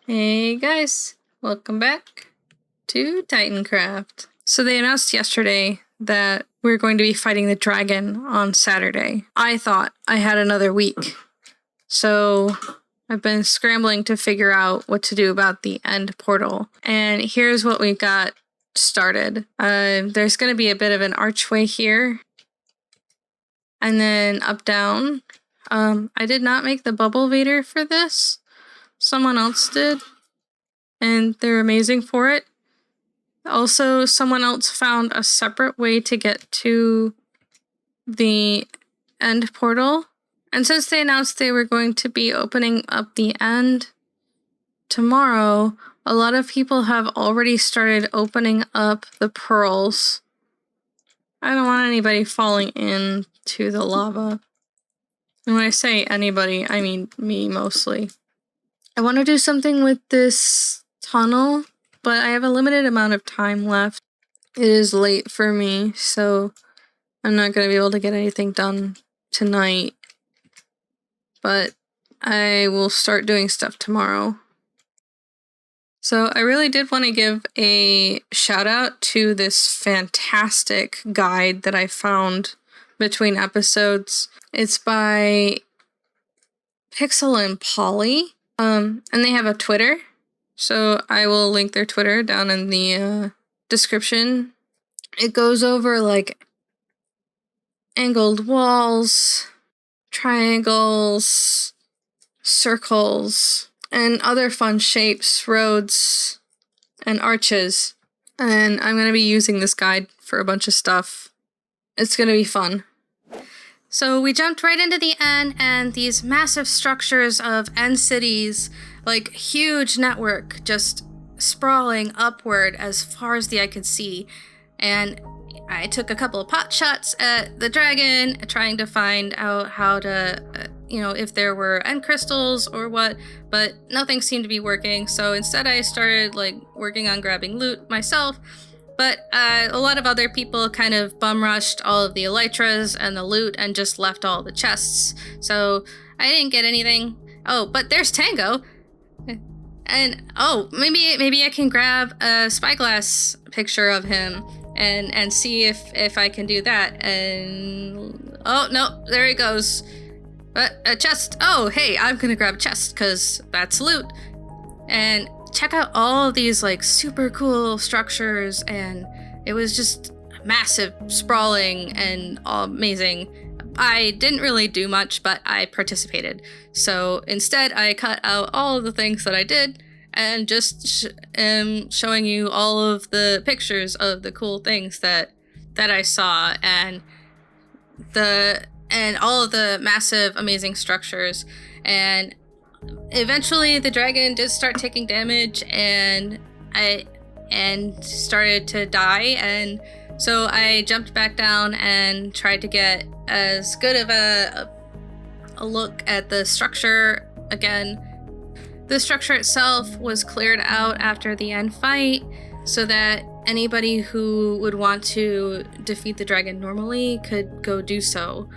Hey guys, welcome back to TitanCraft. So they announced yesterday that we're going to be fighting the dragon on Saturday. I thought I had another week, so I've been scrambling to figure out what to do about the end portal. And here's what we got started. There's going to be a bit of an archway here, and then up down. I did not make the bubble vader for this. Someone else did, and they're amazing for it. Also, someone else found a separate way to get to the end portal. And since they announced they were going to be opening up the end tomorrow, a lot of people have already started opening up the pearls. I don't want anybody falling into the lava. And when I say anybody, I mean me mostly. I want to do something with this tunnel, but I have a limited amount of time left. It is late for me, so I'm not going to be able to get anything done tonight. But I will start doing stuff tomorrow. So I really did want to give a shout out to this fantastic guide that I found between episodes. It's by Pixel and Polly. And they have a Twitter, so I will link their Twitter down in the description. It goes over like angled walls, triangles, circles, and other fun shapes, roads, and arches. And I'm going to be using this guide for a bunch of stuff. It's going to be fun. So we jumped right into the end, and these massive structures of end cities, like huge network, just sprawling upward as far as the eye could see. And I took a couple of pot shots at the dragon, trying to find out how to, if there were end crystals or what, but nothing seemed to be working. So instead I started working on grabbing loot myself. But a lot of other people kind of bum rushed all of the elytras and the loot and just left all the chests. So I didn't get anything. Oh, but there's Tango. And maybe I can grab a spyglass picture of him and see if I can do that. And oh no, there he goes. But a chest. Oh, hey, I'm gonna grab a chest because that's loot. And check out all of these super cool structures, and it was just massive, sprawling, and amazing. I didn't really do much, but I participated. So instead, I cut out all of the things that I did and just am showing you all of the pictures of the cool things that I saw, and all of the massive, amazing structures. And eventually the dragon did start taking damage, and started to die, and so I jumped back down and tried to get as good of a look at the structure again. The structure itself was cleared out after the end fight so that anybody who would want to defeat the dragon normally could go do so.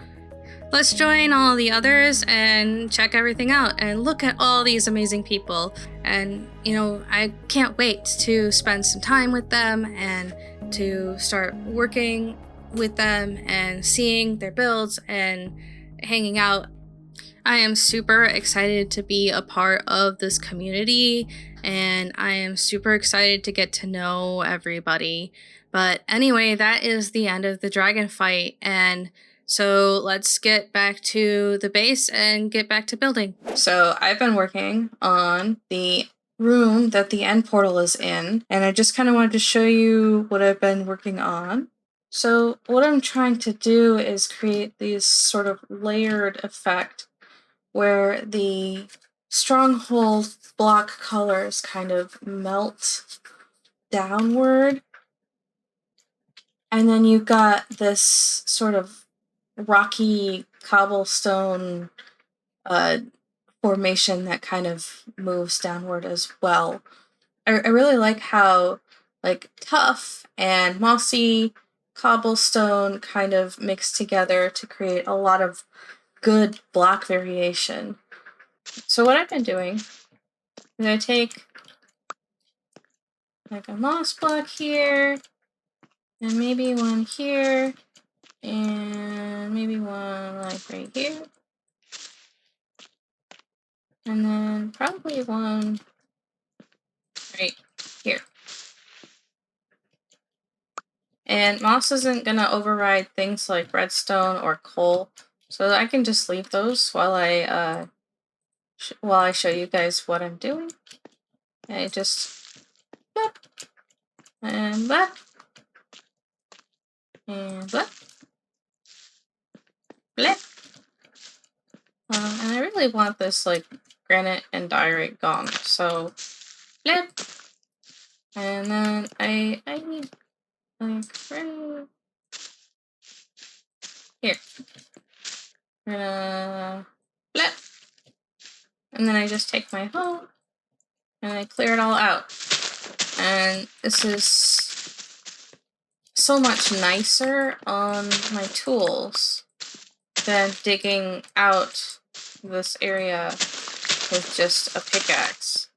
Let's join all the others and check everything out and look at all these amazing people. And, I can't wait to spend some time with them and to start working with them and seeing their builds and hanging out. I am super excited to be a part of this community, and I am super excited to get to know everybody. But anyway, that is the end of the dragon fight, and so let's get back to the base and get back to building. So I've been working on the room that the end portal is in, and I just kind of wanted to show you what I've been working on. So what I'm trying to do is create these sort of layered effect where the stronghold block colors kind of melt downward, and then you've got this sort of rocky cobblestone formation that kind of moves downward as well. I really like how tough and mossy cobblestone kind of mix together to create a lot of good block variation. So what I've been doing is I take like a moss block here, and maybe one here, and maybe one like right here, and then probably one right here. And moss isn't gonna override things like redstone or coal, so I can just leave those while I show you guys what I'm doing. I just blip, and blip, and blip, blip. And I really want this like granite and diorite gone, so blip. And then I need like right here. We're gonna blip. And then I just take my hoe and I clear it all out. And this is so much nicer on my tools than digging out this area with just a pickaxe.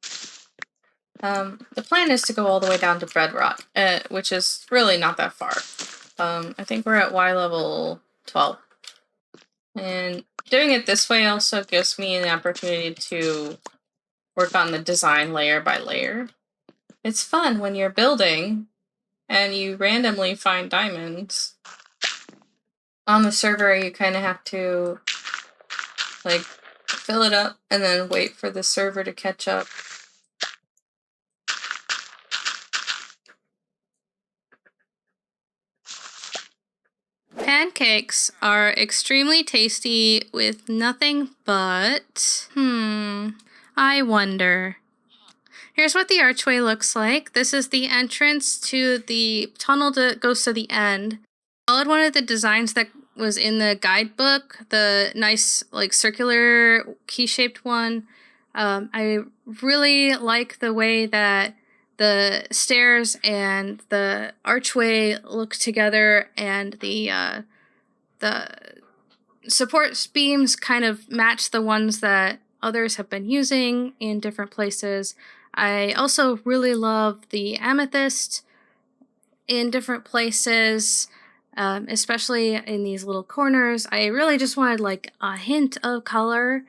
The plan is to go all the way down to bedrock, which is really not that far. I think we're at Y level 12. And doing it this way also gives me an opportunity to work on the design layer by layer. It's fun when you're building and you randomly find diamonds. On the server, you kind of have to like fill it up and then wait for the server to catch up. Pancakes are extremely tasty with nothing but, I wonder. Here's what the archway looks like. This is the entrance to the tunnel that goes to the end. I followed one of the designs that was in the guidebook, the nice like circular key-shaped one. I really like the way that the stairs and the archway look together, and the support beams kind of match the ones that others have been using in different places. I also really love the amethyst in different places, especially in these little corners. I really just wanted like a hint of color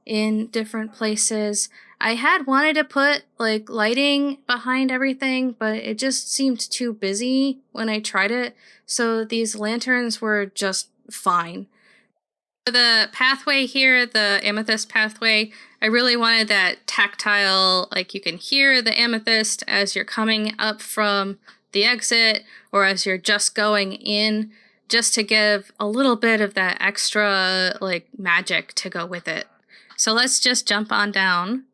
in different places. I had wanted to put like lighting behind everything, but it just seemed too busy when I tried it, so these lanterns were just fine. For the pathway here, the amethyst pathway, I really wanted that tactile, like you can hear the amethyst as you're coming up from the exit or as you're just going in, just to give a little bit of that extra like magic to go with it. So let's just jump on down.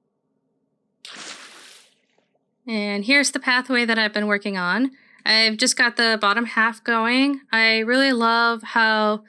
And here's the pathway that I've been working on. I've just got the bottom half going. I really love how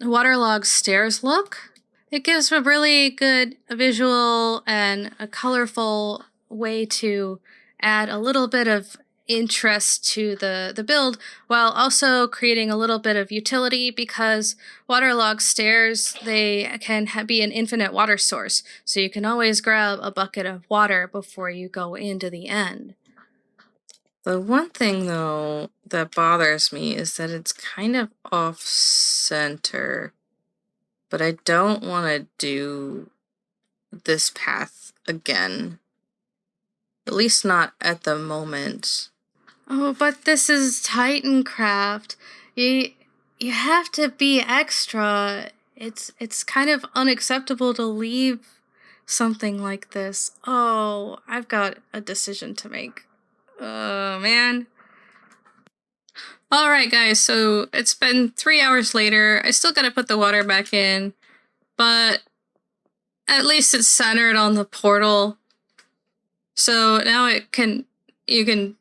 waterlogged stairs look. It gives a really good visual and a colorful way to add a little bit of interest to the build, while also creating a little bit of utility, because waterlogged stairs, they can be an infinite water source, so you can always grab a bucket of water before you go into the end. The one thing though that bothers me is that it's kind of off center, but I don't want to do this path again, at least not at the moment. Oh, but this is TitanCraft. You have to be extra. It's kind of unacceptable to leave something like this. Oh, I've got a decision to make. Oh, man. Alright, guys, so it's been 3 hours later. I still gotta put the water back in, but at least it's centered on the portal. So now you can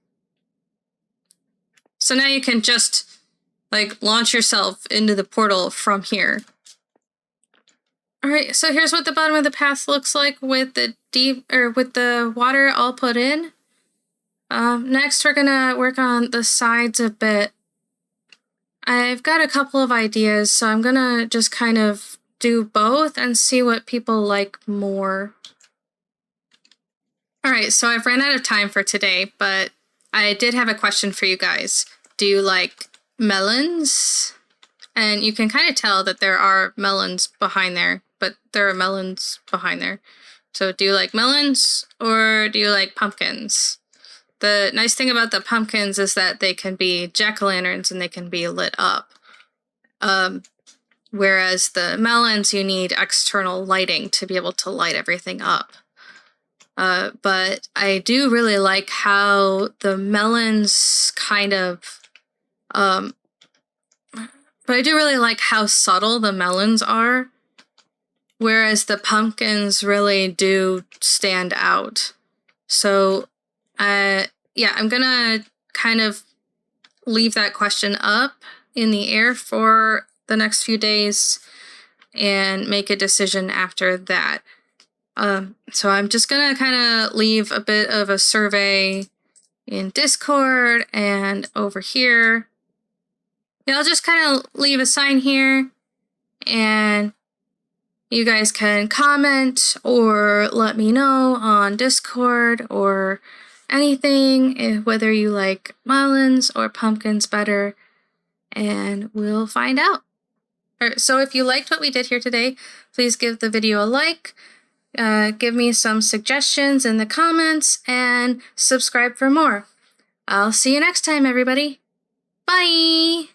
just like launch yourself into the portal from here. Alright, so here's what the bottom of the path looks like with the water all put in. Next we're gonna work on the sides a bit. I've got a couple of ideas, so I'm gonna just kind of do both and see what people like more. All right, so I've ran out of time for today, but I did have a question for you guys. Do you like melons? And you can kind of tell that there are melons behind there, but there are melons behind there. So do you like melons or do you like pumpkins? The nice thing about the pumpkins is that they can be jack-o'-lanterns and they can be lit up. Whereas the melons, you need external lighting to be able to light everything up. But I do really like how the melons kind of, but I do really like how subtle the melons are, whereas the pumpkins really do stand out. So, yeah, I'm gonna kind of leave that question up in the air for the next few days and make a decision after that. So I'm just gonna kind of leave a bit of a survey in Discord and over here. Yeah, I'll just kind of leave a sign here and you guys can comment or let me know on Discord or anything, whether you like melons or pumpkins better, and we'll find out. So if you liked what we did here today, please give the video a like, give me some suggestions in the comments, and subscribe for more. I'll see you next time, everybody. Bye!